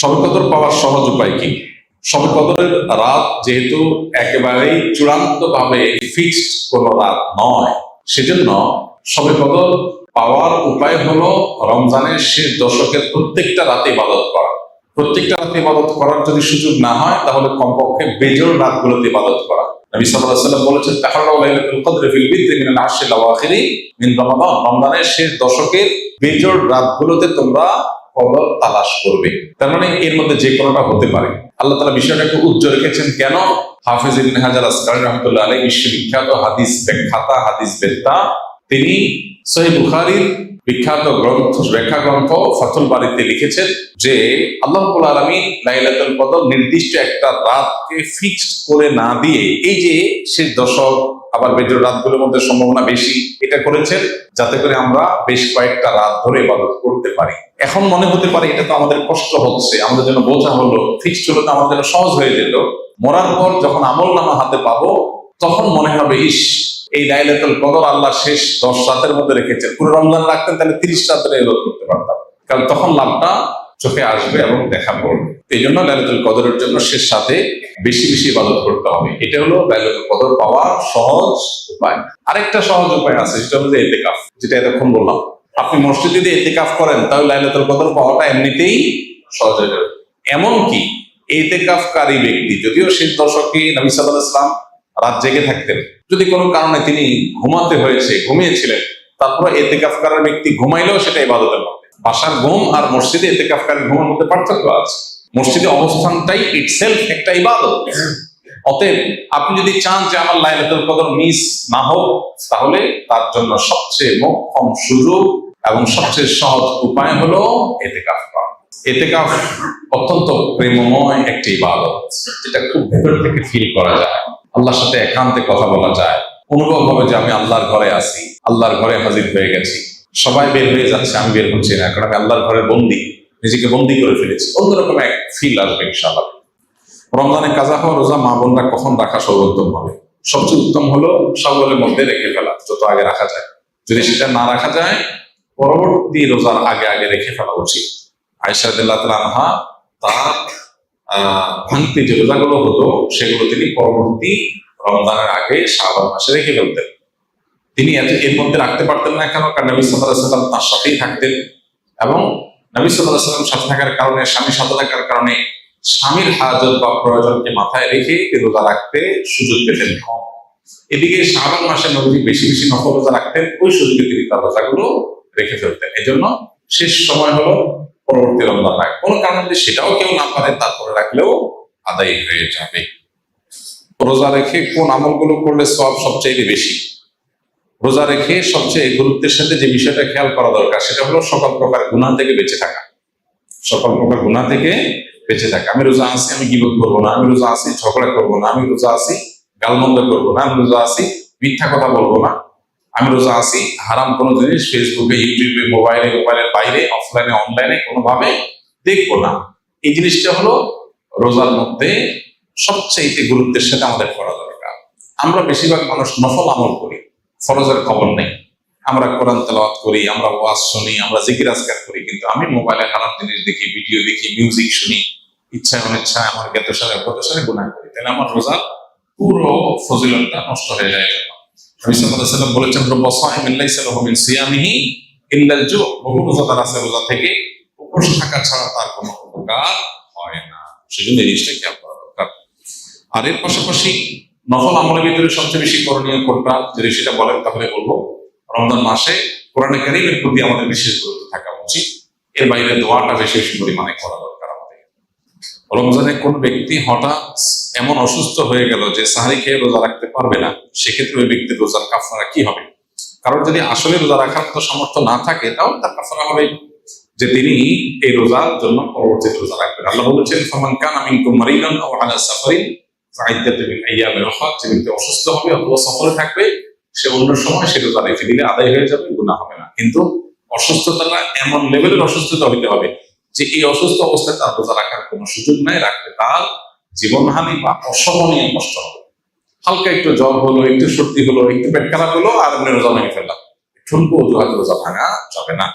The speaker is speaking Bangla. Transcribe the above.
শবে কদর পাওয়ার সহজ উপায় কি? শবে কদরের রাত যেহেতু একেবারেই চূড়ান্ত ভাবে ফিক্সড কোন রাত নয়, সেজন্য শবে কদর পাওয়ার উপায় হলো রমজানের শেষ দশকের প্রত্যেকটা রাতে ইবাদত করা। প্রত্যেকটা রাতে ইবাদত করার যদি সুযোগ না হয়, তাহলে কমপক্ষে বেজোড় রাতগুলোতে ইবাদত করা। নবী সাল্লাল্লাহু আলাইহি ওয়াসাল্লাম বলেছেন, তাহাররাউ লাইলাতুল কদর ফিল বিদরি মিনাল আশরিল আওয়াখিরি মিন রমাদান। রমজানের শেষ দশকের বেজোড় রাতগুলোতে তোমরা কদর তালাশ করবে। তার মানে এর মধ্যে যে কোনোটা হতে পারে। আল্লাহ তাআলা বিষয়টাকে উজ্জ্বল রেখেছেন কেন? হাফেজ ইবনে হাজার আসকালী রাহমাতুল্লাহ আলাইহি বিশ্ববিখ্যাত হাদিস ব্যাখ্যাতা, হাদিস বেত্তা, তিনি সহিহ বুখারীর বিখ্যাত ব্যাখ্যা গ্রন্থ ফাতুল বারীতে লিখেছেন যে আল্লাহ রাব্বুল আলামিন লাইলাতুল কদর নির্দিষ্ট একটা রাতকে ফিক্সড করে না দিয়ে, এই যে শেষ দশক আবার বেজোড় রাতগুলোর মধ্যে সম্ভাবনা বেশি, এটা করেছেন যাতে করে আমরা বেশ কয়েকটা রাত ধরে ইবাদত করতে পারি। এখন মনে হতে পারে এটা তো আমাদের কষ্ট হচ্ছে, আমাদের জন্য বোঝা হলো, ফিক্সড হলো তো আমাদের জন্য সহজ হয়ে যেত। মরার পর যখন আমলনামা হাতে পাবো, তখন মনে হবে ইস, এই লাইলাতুল কদর আল্লাহ শেষ 10 রাতের মধ্যে রেখেছেন। পুরো রমজান রাখতেন তাহলে 30 রাতের ইবাদত করতে পারতাম, কারণ তখন লাভটা চোখে আসবে এবং দেখা পড়বে। এই জন্য লাইলাতুল কদরের জন্য শেষ রাতে বেশি বেশি ইবাদত করতে হবে। এটা হলো লাইলাতুল কদর পাওয়ার সহজ উপায়। আরেকটা সহজ উপায় আছে, সেটা হলো ইতিকাফ, যেটা এতক্ষণ বললাম। আপনি মসজিদে যদি ইতিকাফ করেন, তাহলে লাইলাতুল কদর পাওয়াটা এমনিতেই সহজ হয়ে যাবে। এমনকি ইতিকাফকারী ব্যক্তি যদিও শেষ দশকে নবী সাল্লাল্লাহু আলাইহি ওয়াসাল্লাম রাত জেগে থাকতেন, যদি কোনো কারণে তিনি ঘুমাতে হয়েছে, ঘুমিয়েছিলেন, তারপরে ইতিকাফকারী ব্যক্তি ঘুমাইলেও সেটা ইবাদতের মধ্যে। বাসার ঘুম আর মসজিদে ইতিকাফকারী ঘুমের মধ্যে পার্থক্য আছে। মসজিদে অবস্থানটাই ইটসেলফ একটা ইবাদত। অতএব আপনি যদি চান যে আমার লাইলাতুল কদর মিস না হোক, তাহলে তার জন্য সবচেয়ে মোক্ষম সুযোগ এবং সবচেয়ে সহজ উপায় হলো ইতিকাফ করা। ইতিকাফ অত্যন্ত প্রেমময় একটি ইবাদত, যেটা খুব ভেতর থেকে ফিল করা যায়। আল্লাহর সাথে একান্তে কথা বলা যায়, অনুভব হবে যে আমি আল্লাহর ঘরে আছি, আল্লাহর ঘরে হাজির হয়ে গেছি। সবাই বের হয়ে যাচ্ছে, আমি বের হচ্ছি না, কারণ আমি আল্লাহর ঘরে বন্দী, নিজেকে বন্দী করে ফেলেছি। অন্যরকম এক ফিল আসবে ইনশাআল্লাহ। রমজানে কাজা হওয়া রোজা মা বোনরা কখন রাখা সর্বোত্তম হবে? সবচেয়ে উত্তম হলো সওয়ালের মধ্যে রেখে ফেলা, যত আগে রাখা যায়। যদি সেটা না রাখা যায়, পরবর্তী রোজার আগে আগে রেখে ফেলা উচিত। আয়েশা রাদিয়াল্লাহু তাআলা আনহা তার ভাঙতি যে রোজাগুলো হতো, সেগুলো তিনি পরবর্তী রমজানের আগে শাবান মাসে রেখে ফেলতেন। তিনি এর মধ্যে রাখতে পারতেন না কেন? কারণ নবী সাল্লাল্লাহু আলাইহি ওয়াসাল্লাম তার সাথেই থাকতেন, এবং নবী সাল্লাল্লাহু আলাইহি ওয়াসাল্লাম সাথে থাকার কারণে, স্বামীর সাথে থাকার কারণে স্বামীর হাজত বা প্রয়োজনকে মাথায় রেখে রোজা রাখতে সুযোগ পেতেন কম। এদিকে শাবান মাসে নবী বেশি বেশি নফল রোজা রাখতেন, ওই সুযোগে তিনি তার রোজাগুলো রেখে ফেলতেন। এই জন্য শেষ সময় হলো পরবর্তী রমজান রাখ। কোনো কারণে যদি সেটাও কেউ না পারে, তারপরে রাখলেও আদায় হয়ে যাবে। রোজা রেখে কোন আমলগুলো করলে সওয়াব সবচেয়ে বেশি? রোজা রেখে সবচেয়ে গুরুত্বের সাথে যে বিষয়টা খেয়াল করা দরকার, সেটা হলো সকল প্রকার গুনাহ থেকে বেঁচে থাকা। সকল প্রকার গুনাহ থেকে বেঁচে থাকা। আমি রোজা আছি, আমি গীবত করবো না, আমি রোজা আছি ঝগড়া করবো না, আমি রোজা আছি গালমন্দ করবো না, আমি রোজা আছি মিথ্যা কথা বলবো না, আমি রোজা আছি হারাম কোনো জিনিস ফেসবুকে, ইউটিউবে, মোবাইলের বাইরে, অফলাইনে, অনলাইনে কোনোভাবে দেখবো না। এই জিনিসটা হলো রোজার মধ্যে সবচেয়ে গুরুত্বের সাথে আমাদের করা দরকার। আমরা বেশিরভাগ মানুষ নফল আমল করি, ফরজের খবর নেই। আমরা কোরআন তেলাওয়াত করি, আমরা ওয়াজ শুনি, আমরা জিকির আজকার করি, কিন্তু আমি মোবাইলে হারাম জিনিস দেখি, ভিডিও দেখি, মিউজিক শুনি, ইচ্ছায় অনিচ্ছায় আমার জ্ঞাতসারে গুনাহ করি, তাহলে আমার রোজার পুরো ফজিলতটা নষ্ট হয়ে যায়। নবী সাল্লাল্লাহু আলাইহি ওয়াসাল্লাম বলেছেন, রব্বা সাইমিন লাইসা লাহু মিন সিয়ামিহি ইল্লাল জু। বহু রোজাদার আছে, রোজা থেকে উপোস থাকা ছাড়া তার কোনো উপকার হয় না। সেজন্য এই জিনিসটা খেয়াল করা দরকার। আর এর পাশাপাশি নফল আমলের ভিতরে সবচেয়ে বেশি করণীয় কোনটা, যদি সেটা বলেন তাহলে বলবো রমজান মাসে কোরআনে কারীমের প্রতি আমাদের বিশেষ গুরুত্ব থাকা উচিত। এর বাইরে দোয়াটা বেশি বেশি পরিমাণে করা দরকার আমাদের। রমজানে কোন ব্যক্তি হঠাৎ এমন অসুস্থ হয়ে গেল যে সাহরি খেয়ে রোজা রাখতে পারবে না, সেক্ষেত্রে ওই ব্যক্তির রোজার কাফারা কি হবে? কারণ যদি আসলে রোজা রাখার মতো সামর্থ্য না থাকে, তাহলে তার কাফারা হবে যে তিনি এই রোজার জন্য পরবর্তী রোজা রাখবেন। আল্লাহ বলেছেন, ফামান কানা মিনকুম মারিদান আও আলা সাফারিন ফাইদ্দাতুম মিন আইয়ামিন উখরা। যে ব্যক্তি অসুস্থ হবে অথবা সফরে থাকবে, সে অন্য সময় সে রোজা রেখে দিলে আদায় হয়ে যাবে, গুনাহ হবে না। কিন্তু অসুস্থতাটা এমন লেভেলের অসুস্থতা হইতে হবে যে এই অসুস্থ অবস্থায় তার রোজা রাখার কোনো সুযোগ নাই, রাখলে তার জীবনহানি বা অসহনীয় কষ্ট হবে। হালকা একটু জ্বর হলো, একটু সর্দি হলো, একটু পেট খারাপ হলো, আর আপনি রোজা ভেঙে ফেললাম, ঠুনকো অজুহাতে রোজা ভাঙা যাবে না।